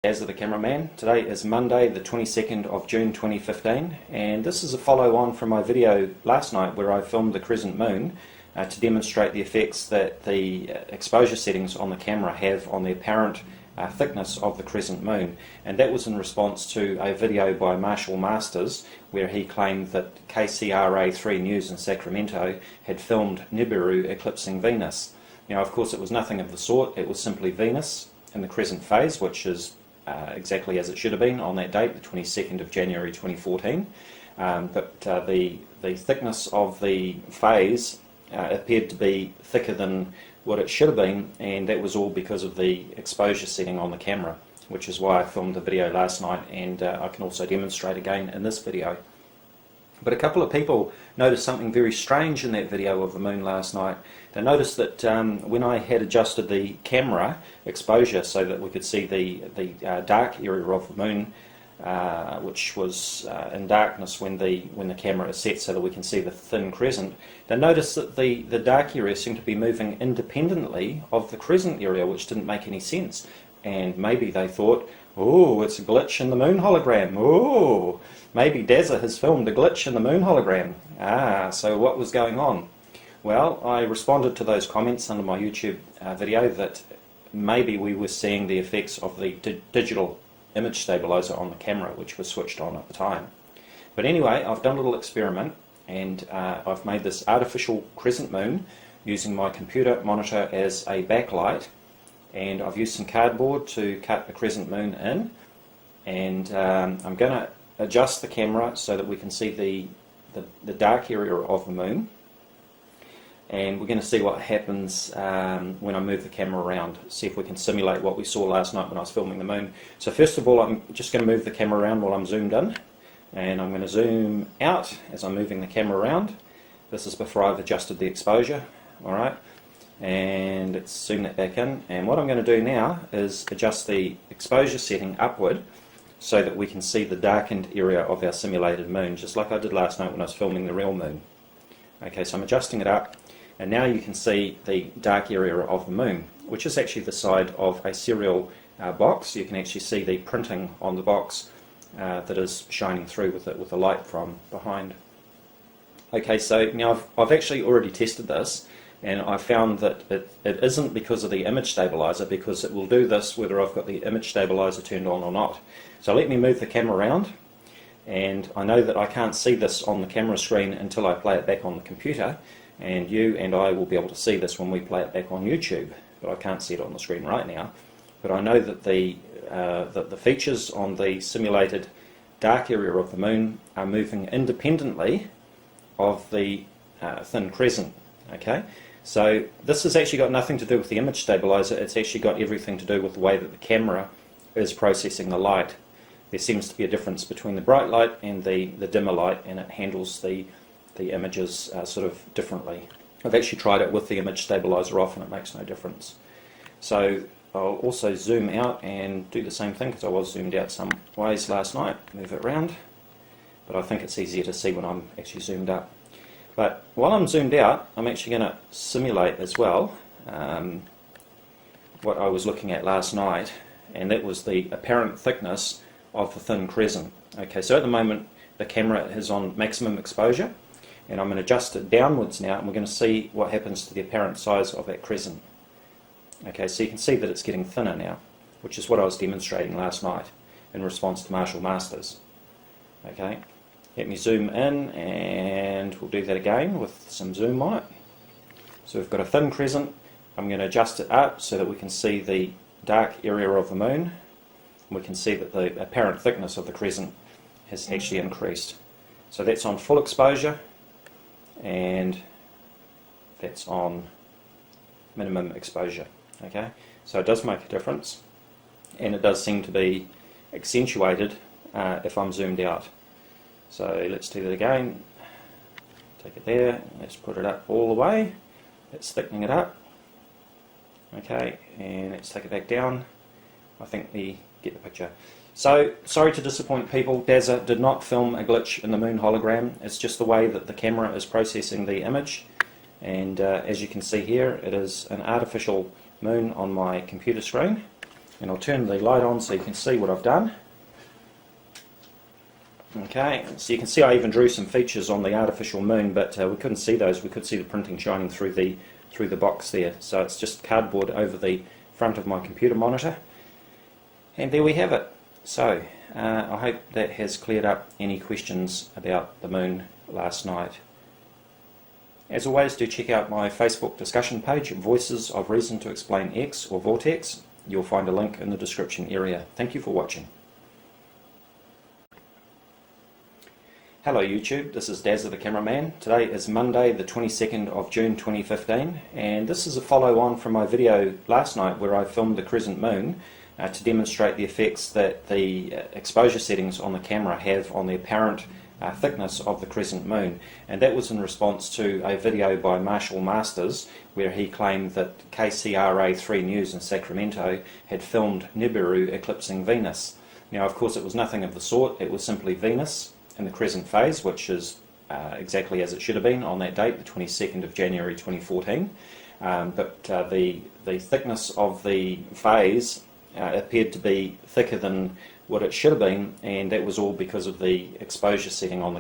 As the cameraman. Today is Monday the 22nd of June 2015, and this is a follow on from my video last night where I filmed the crescent moon to demonstrate the effects that the exposure settings on the camera have on the apparent thickness of the crescent moon. And that was in response to a video by Marshall Masters where he claimed that KCRA3 News in Sacramento had filmed Nibiru eclipsing Venus. Now, of course, it was nothing of the sort. It was simply Venus in the crescent phase, which is exactly as it should have been on that date, the 22nd of January 2014. But the thickness of the phase appeared to be thicker than what it should have been, and that was all because of the exposure setting on the camera, which is why I filmed the video last night, and I can also demonstrate again in this video. But a couple of people noticed something very strange in that video of the moon last night. They noticed that when I had adjusted the camera exposure so that we could see the dark area of the moon, which was in darkness when the camera is set so that we can see the thin crescent, they noticed that the dark area seemed to be moving independently of the crescent area, which didn't make any sense. And maybe they thought, oh, it's a glitch in the moon hologram. Oh, maybe Dazza has filmed a glitch in the moon hologram. So what was going on? Well, I responded to those comments under my YouTube video that maybe we were seeing the effects of the digital image stabilizer on the camera, which was switched on at the time. But anyway, I've done a little experiment, and I've made this artificial crescent moon using my computer monitor as a backlight. And I've used some cardboard to cut the crescent moon in, and I'm going to adjust the camera so that we can see the dark area of the moon, and we're going to see what happens when I move the camera around, see if we can simulate what we saw last night when I was filming the moon. So first of all, I'm just going to move the camera around while I'm zoomed in, and I'm going to zoom out as I'm moving the camera around. This is before I've adjusted the exposure. Alright, and let's zoom that back in, and what I'm going to do now is adjust the exposure setting upward so that we can see the darkened area of our simulated moon, just like I did last night when I was filming the real moon. Okay, so I'm adjusting it up, and now you can see the dark area of the moon, which is actually the side of a cereal box. You can actually see the printing on the box that is shining through with the light from behind. Okay, so now I've actually already tested this, and I found that it isn't because of the image stabilizer, because it will do this whether I've got the image stabilizer turned on or not. So let me move the camera around, and I know that I can't see this on the camera screen until I play it back on the computer, and you and I will be able to see this when we play it back on YouTube, but I can't see it on the screen right now. But I know that the features on the simulated dark area of the moon are moving independently of the thin crescent. Okay, so this has actually got nothing to do with the image stabilizer. It's actually got everything to do with the way that the camera is processing the light. There seems to be a difference between the bright light and the dimmer light, and it handles the images sort of differently. I've actually tried it with the image stabilizer off, and it makes no difference. So I'll also zoom out and do the same thing, because I was zoomed out some ways last night. Move it around, but I think it's easier to see when I'm actually zoomed up. But while I'm zoomed out, I'm actually going to simulate as well what I was looking at last night, and that was the apparent thickness of the thin crescent. Okay, so at the moment the camera is on maximum exposure, and I'm going to adjust it downwards now, and we're going to see what happens to the apparent size of that crescent. Okay, so you can see that it's getting thinner now, which is what I was demonstrating last night in response to Marshall Masters. Okay. Let me zoom in, and we'll do that again with some zoom on it. So we've got a thin crescent. I'm going to adjust it up so that we can see the dark area of the moon. We can see that the apparent thickness of the crescent has actually increased. So that's on full exposure, and that's on minimum exposure. Okay, so it does make a difference, and it does seem to be accentuated if I'm zoomed out. So let's do that again. Take it there, let's put it up all the way. It's thickening it up. Okay, and let's take it back down. I think we get the picture. So, sorry to disappoint people, Dazza did not film a glitch in the moon hologram. It's just the way that the camera is processing the image. And as you can see here, it is an artificial moon on my computer screen. And I'll turn the light on so you can see what I've done. Okay, so you can see I even drew some features on the artificial moon, but we couldn't see those. We could see the printing shining through the box there. So it's just cardboard over the front of my computer monitor. And there we have it. So I hope that has cleared up any questions about the moon last night. As always, do check out my Facebook discussion page, Voices of Reason to Explain X, or VORTEX. You'll find a link in the description area. Thank you for watching. Hello YouTube, this is Dazza the Cameraman. Today is Monday the 22nd of June 2015, and this is a follow-on from my video last night where I filmed the Crescent moon to demonstrate the effects that the exposure settings on the camera have on the apparent thickness of the Crescent moon. And that was in response to a video by Marshall Masters where he claimed that KCRA 3 News in Sacramento had filmed Nibiru eclipsing Venus. Now of course it was nothing of the sort, it was simply Venus in the crescent phase, which is exactly as it should have been on that date, the 22nd of January 2014. But the thickness of the phase appeared to be thicker than what it should have been, and that was all because of the exposure setting on the